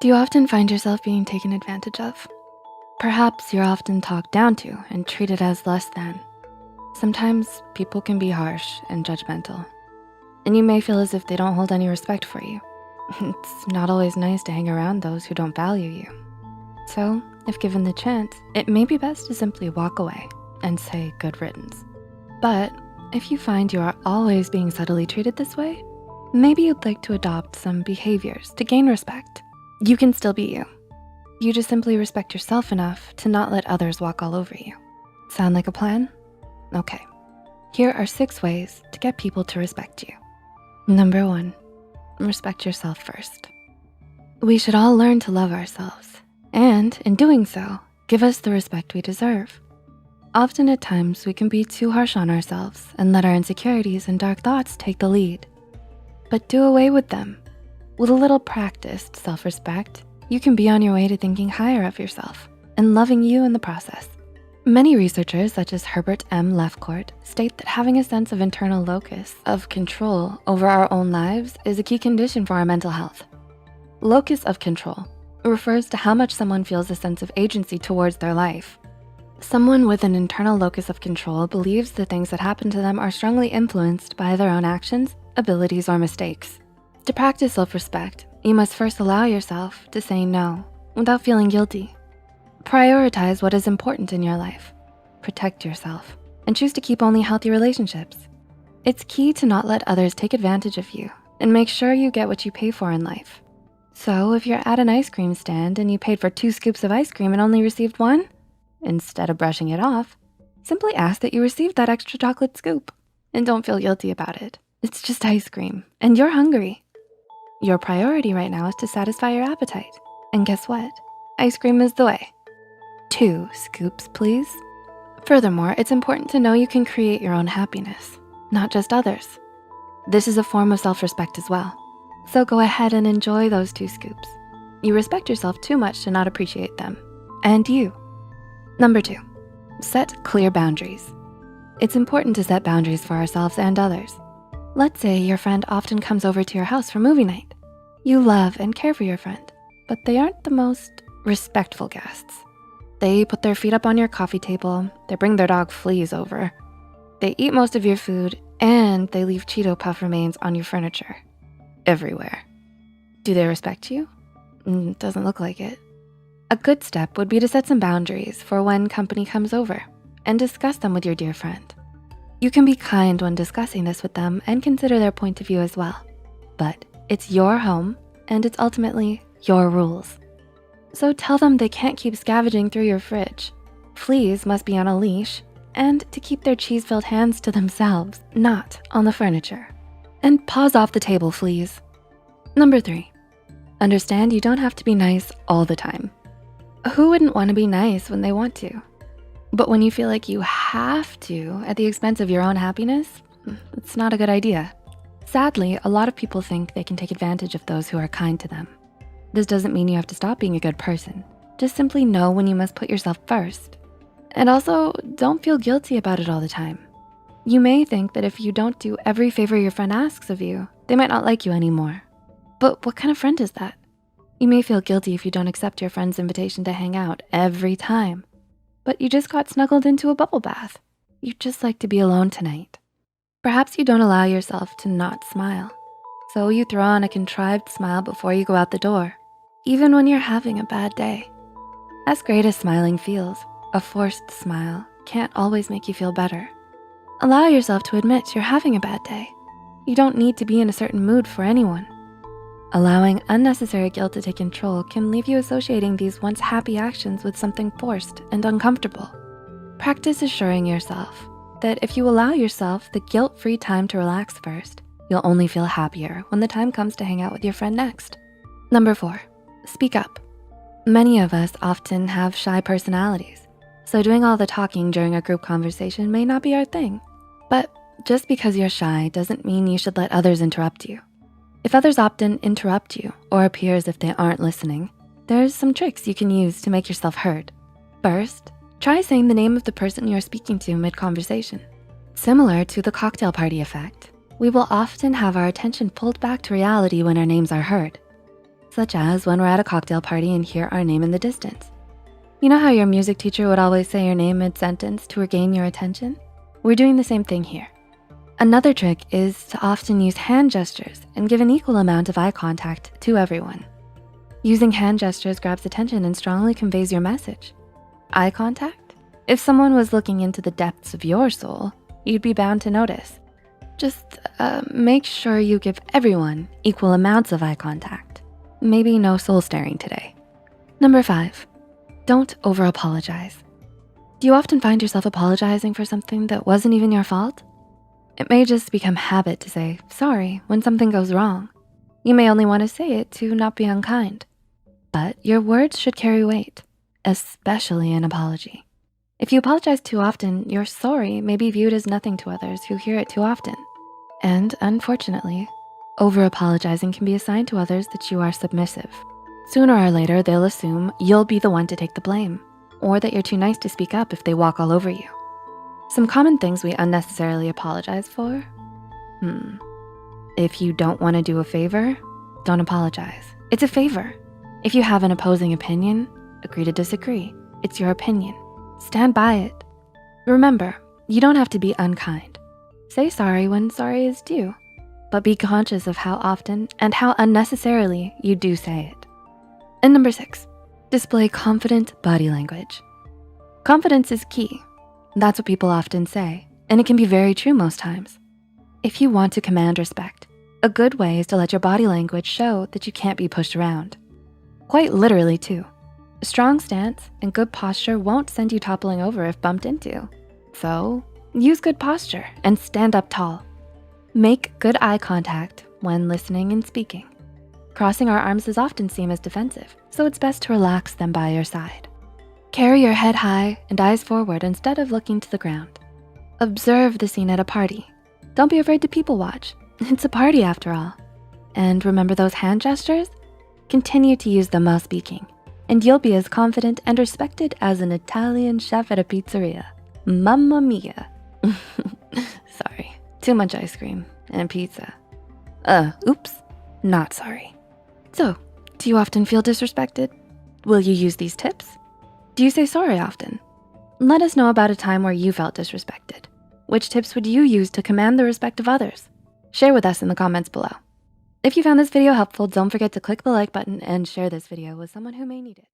Do you often find yourself being taken advantage of? Perhaps you're often talked down to and treated as less than. Sometimes people can be harsh and judgmental, and you may feel as if they don't hold any respect for you. It's not always nice to hang around those who don't value you. So, if given the chance, it may be best to simply walk away and say good riddance. But if you find you are always being subtly treated this way, maybe you'd like to adopt some behaviors to gain respect. You can still be you. You just simply respect yourself enough to not let others walk all over you. Sound like a plan? Okay. Here are 6 ways to get people to respect you. Number 1, respect yourself first. We should all learn to love ourselves, and in doing so, give us the respect we deserve. Often at times, we can be too harsh on ourselves and let our insecurities and dark thoughts take the lead. But do away with them. With a little practiced self-respect, you can be on your way to thinking higher of yourself and loving you in the process. Many researchers, such as Herbert M. Lefcourt, state that having a sense of internal locus of control over our own lives is a key condition for our mental health. Locus of control refers to how much someone feels a sense of agency towards their life. Someone with an internal locus of control believes the things that happen to them are strongly influenced by their own actions, abilities, or mistakes. To practice self-respect, you must first allow yourself to say no without feeling guilty. Prioritize what is important in your life. Protect yourself and choose to keep only healthy relationships. It's key to not let others take advantage of you and make sure you get what you pay for in life. So if you're at an ice cream stand and you paid for 2 scoops of ice cream and only received 1, instead of brushing it off, simply ask that you received that extra chocolate scoop and don't feel guilty about it. It's just ice cream and you're hungry. Your priority right now is to satisfy your appetite. And guess what? Ice cream is the way. 2 scoops, please. Furthermore, it's important to know you can create your own happiness, not just others. This is a form of self-respect as well. So go ahead and enjoy those 2 scoops. You respect yourself too much to not appreciate them, and you. Number 2, set clear boundaries. It's important to set boundaries for ourselves and others. Let's say your friend often comes over to your house for movie night. You love and care for your friend, but they aren't the most respectful guests. They put their feet up on your coffee table, they bring their dog Fleas over, they eat most of your food, and they leave Cheeto Puff remains on your furniture, everywhere. Do they respect you? Doesn't look like it. A good step would be to set some boundaries for when company comes over and discuss them with your dear friend. You can be kind when discussing this with them and consider their point of view as well. But it's your home and it's ultimately your rules. So tell them they can't keep scavenging through your fridge. Fleas must be on a leash and to keep their cheese-filled hands to themselves, not on the furniture. And paws off the table, Fleas. Number 3, understand you don't have to be nice all the time. Who wouldn't want to be nice when they want to? But when you feel like you have to at the expense of your own happiness, it's not a good idea. Sadly, a lot of people think they can take advantage of those who are kind to them. This doesn't mean you have to stop being a good person. Just simply know when you must put yourself first. And also, don't feel guilty about it all the time. You may think that if you don't do every favor your friend asks of you, they might not like you anymore. But what kind of friend is that? You may feel guilty if you don't accept your friend's invitation to hang out every time. But you just got snuggled into a bubble bath. You'd just like to be alone tonight. Perhaps you don't allow yourself to not smile. So you throw on a contrived smile before you go out the door, even when you're having a bad day. As great as smiling feels, a forced smile can't always make you feel better. Allow yourself to admit you're having a bad day. You don't need to be in a certain mood for anyone. Allowing unnecessary guilt to take control can leave you associating these once happy actions with something forced and uncomfortable. Practice assuring yourself that if you allow yourself the guilt-free time to relax first, you'll only feel happier when the time comes to hang out with your friend next. Number 4, speak up. Many of us often have shy personalities, so doing all the talking during a group conversation may not be our thing. But just because you're shy doesn't mean you should let others interrupt you. If others often interrupt you or appear as if they aren't listening, there's some tricks you can use to make yourself heard. First, try saying the name of the person you're speaking to mid-conversation. Similar to the cocktail party effect, we will often have our attention pulled back to reality when our names are heard. such as when we're at a cocktail party and hear our name in the distance. You know how your music teacher would always say your name mid-sentence to regain your attention? We're doing the same thing here. Another trick is to often use hand gestures and give an equal amount of eye contact to everyone. Using hand gestures grabs attention and strongly conveys your message. Eye contact? If someone was looking into the depths of your soul, you'd be bound to notice. Just make sure you give everyone equal amounts of eye contact. Maybe no soul staring today. Number 5, don't over-apologize. Do you often find yourself apologizing for something that wasn't even your fault? It may just become habit to say sorry when something goes wrong. You may only wanna say it to not be unkind, but your words should carry weight, especially an apology. If you apologize too often, your sorry may be viewed as nothing to others who hear it too often. And unfortunately, over-apologizing can be a sign to others that you are submissive. Sooner or later, they'll assume you'll be the one to take the blame, or that you're too nice to speak up if they walk all over you. Some common things we unnecessarily apologize for. If you don't wanna do a favor, don't apologize. It's a favor. If you have an opposing opinion, agree to disagree. It's your opinion. Stand by it. Remember, you don't have to be unkind. Say sorry when sorry is due, but be conscious of how often and how unnecessarily you do say it. And number 6, display confident body language. Confidence is key. That's what people often say, and it can be very true most times. If you want to command respect, a good way is to let your body language show that you can't be pushed around. Quite literally too. A strong stance and good posture won't send you toppling over if bumped into. So use good posture and stand up tall. Make good eye contact when listening and speaking. Crossing our arms is often seen as defensive, so it's best to relax them by your side. Carry your head high and eyes forward instead of looking to the ground. Observe the scene at a party. Don't be afraid to people watch. It's a party after all. And remember those hand gestures? Continue to use them while speaking, and you'll be as confident and respected as an Italian chef at a pizzeria. Mamma mia. Sorry, too much ice cream and pizza. Oops, not sorry. So, do you often feel disrespected? Will you use these tips? Do you say sorry often? Let us know about a time where you felt disrespected. Which tips would you use to command the respect of others? Share with us in the comments below. If you found this video helpful, don't forget to click the like button and share this video with someone who may need it.